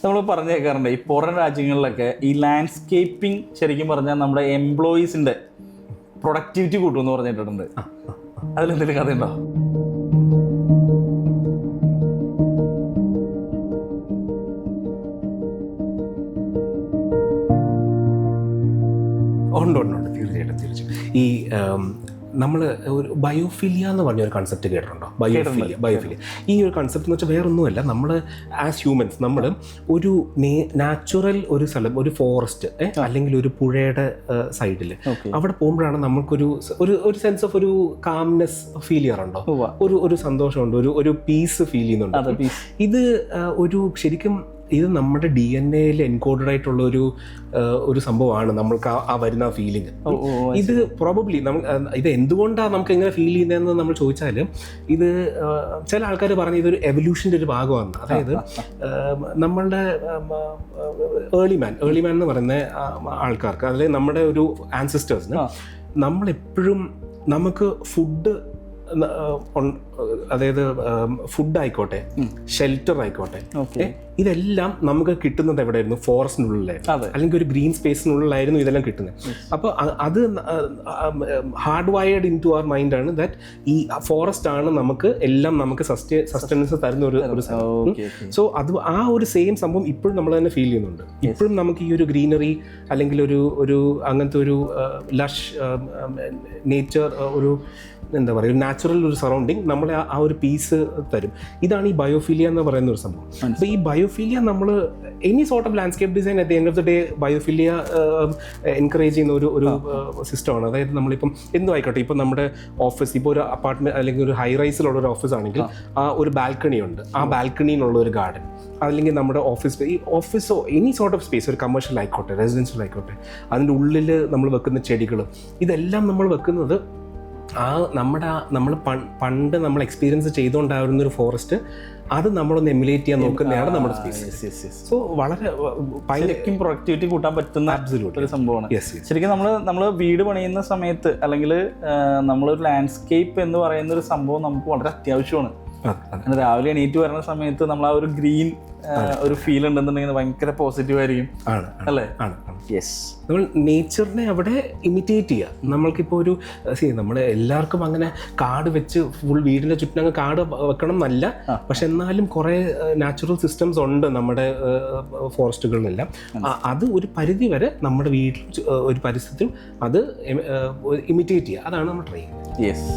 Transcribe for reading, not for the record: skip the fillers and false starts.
നമ്മൾ പറഞ്ഞു കേൾക്കാറുണ്ട് ഈ പുറം രാജ്യങ്ങളിലൊക്കെ ഈ ലാൻഡ്സ്കേപ്പിംഗ് ശരിക്കും പറഞ്ഞാൽ നമ്മുടെ എംപ്ലോയീസിൻ്റെ പ്രൊഡക്ടിവിറ്റി കൂട്ടുമെന്ന് പറഞ്ഞിട്ടുണ്ട്. അതിലെന്തെങ്കിലും കഥയുണ്ടോ? ഉണ്ട്, തീർച്ചയായിട്ടും. ഈ നമ്മൾ ഒരു ബയോഫിലിയ എന്ന് പറഞ്ഞൊരു കൺസെപ്റ്റ് കേട്ടിട്ടുണ്ടോ? ബയോഫിലിയ ഈ ഒരു കൺസെപ്റ്റ് എന്ന് വെച്ചാൽ വേറൊന്നുമല്ല, നമ്മൾ ആസ് ഹ്യൂമൻസ് നമ്മൾ ഒരു നാച്ചുറൽ ഒരു സ്ഥലം, ഒരു ഫോറസ്റ്റ് അല്ലെങ്കിൽ ഒരു പുഴയുടെ സൈഡിൽ അവിടെ പോകുമ്പോഴാണ് നമുക്കൊരു ഒരു സെൻസ് ഓഫ് ഒരു കാംനെസ് ഫീൽ ചെയ്യാറുണ്ടോ? ഒരു സന്തോഷമുണ്ട്, ഒരു പീസ് ഫീൽ ചെയ്യുന്നുണ്ട്. ഇത് ശരിക്കും ഇത് നമ്മുടെ DNA-യിൽ എൻകോഡഡ് ആയിട്ടുള്ള ഒരു സംഭവമാണ് നമ്മൾക്ക് ആ വരുന്ന ഫീലിംഗ്. ഇത് പ്രോബബ്ലി ഇത് എന്തുകൊണ്ടാണ് നമുക്ക് എങ്ങനെ ഫീൽ ചെയ്യുന്നതെന്ന് നമ്മൾ ചോദിച്ചാൽ, ഇത് ചില ആൾക്കാർ പറഞ്ഞ ഇതൊരു എവല്യൂഷൻ്റെ ഒരു ഭാഗമാണ്. അതായത് നമ്മളുടെ ഏർലി മാൻ എന്ന് പറയുന്ന ആൾക്കാർക്ക്, അല്ലെങ്കിൽ നമ്മുടെ ഒരു ആൻസിസ്റ്റേഴ്സിന് നമ്മളെപ്പോഴും നമുക്ക് ഫുഡ്, അതായത് ഫുഡ് ആയിക്കോട്ടെ, ഷെൽട്ടർ ആയിക്കോട്ടെ, ഇതെല്ലാം നമുക്ക് കിട്ടുന്നത് എവിടെയായിരുന്നു? ഫോറസ്റ്റിനുള്ളിലായിരുന്നു, അല്ലെങ്കിൽ ഒരു ഗ്രീൻ സ്പേസിനുള്ളിലായിരുന്നു ഇതെല്ലാം കിട്ടുന്നത്. അപ്പോൾ അത് hard wired into our mind ആണ് ദാറ്റ് ഈ ഫോറസ്റ്റ് ആണ് നമുക്ക് സസ്റ്റനൻസ് തരുന്ന ഒരു സംഭവം. സോ അത് ആ ഒരു സെയിം സംഭവം ഇപ്പോഴും നമ്മൾ തന്നെ ഫീൽ ചെയ്യുന്നുണ്ട്. ഇപ്പോഴും നമുക്ക് ഈ ഒരു ഗ്രീനറി അല്ലെങ്കിൽ ഒരു അങ്ങനത്തെ ഒരു ലഷ് നേച്ചർ, ഒരു എന്താ പറയുക, ഒരു നാച്ചുറൽ ഒരു സറൗണ്ടിങ് നമ്മളെ ആ ഒരു പീസ് തരും. ഇതാണ് ഈ ബയോഫിലിയ എന്ന് പറയുന്ന ഒരു സംഭവം. അപ്പോൾ ഈ ബയോഫിലിയ നമ്മൾ any sort of landscape design at the end of the day biophilia encourage ചെയ്യുന്ന ഒരു സിസ്റ്റമാണ്. അതായത് നമ്മളിപ്പം എന്തും ആയിക്കോട്ടെ, ഇപ്പോൾ നമ്മുടെ ഓഫീസ്, ഇപ്പോൾ ഒരു അപ്പാർട്ട്മെൻറ്റ് അല്ലെങ്കിൽ ഒരു ഹൈ റൈസിലുള്ള ഒരു ഓഫീസ് ആണെങ്കിൽ ആ ഒരു ബാൽക്കണി ഉണ്ട്, ആ ബാൽക്കണിയിലുള്ള ഒരു ഗാർഡൻ, അല്ലെങ്കിൽ നമ്മുടെ ഓഫീസോ എനി സോർട്ട് ഓഫ് സ്പേസ്, ഒരു കമേഴ്ഷ്യൽ ആയിക്കോട്ടെ, റെസിഡൻഷ്യൽ ആയിക്കോട്ടെ, അതിൻ്റെ ഉള്ളിൽ നമ്മൾ വെക്കുന്ന ചെടികൾ, ഇതെല്ലാം നമ്മൾ വെക്കുന്നത് നമ്മൾ പണ്ട് നമ്മൾ എക്സ്പീരിയൻസ് ചെയ്തുകൊണ്ടായിരുന്ന ഒരു ഫോറസ്റ്റ്, അത് നമ്മളൊന്ന് എമുലേറ്റ് ചെയ്യാൻ നോക്കുന്നതാണ് നമ്മുടെ സ്പേസ്. സോ വളരെ ശരിക്കും പ്രൊഡക്ടിവിറ്റി കൂട്ടാൻ പറ്റുന്ന ഒരു സംഭവമാണ്. ശരിക്കും നമ്മൾ വീട് പണിയുന്ന സമയത്ത്, അല്ലെങ്കിൽ നമ്മളൊരു ലാൻഡ്സ്കേപ്പ് എന്ന് പറയുന്ന ഒരു സംഭവം നമുക്ക് വളരെ അത്യാവശ്യമാണ്. രാവിലെ എണീറ്റ് വരുന്ന സമയത്ത് നമ്മൾ ആ ഒരു ഗ്രീൻ ഒരു ഫീൽ ഉണ്ടെന്നുണ്ടെങ്കിൽ ഭയങ്കര പോസിറ്റീവ് ആയിരിക്കും, അല്ലേ? യെസ്, നമ്മൾ നേച്ചറിനെ അവിടെ ഇമിറ്റേറ്റ് ചെയ്യുക. നമ്മൾക്കിപ്പോൾ നമ്മൾ എല്ലാവർക്കും അങ്ങനെ കാട് വെച്ച് ഫുൾ വീടിൻ്റെ ചുറ്റും അങ്ങ് കാട് വെക്കണം എന്നല്ല, പക്ഷെ എന്നാലും കുറേ നാച്ചുറൽ സിസ്റ്റംസ് ഉണ്ട് നമ്മുടെ ഫോറസ്റ്റുകളിലെല്ലാം. അത് ഒരു പരിധി വരെ നമ്മുടെ വീട്ടിൽ ഒരു പരിസ്ഥിതിയും അത് ഇമിറ്റേറ്റ് ചെയ്യുക, അതാണ് നമ്മൾ ട്രൈ ചെയ്യുന്നത്. യെസ്.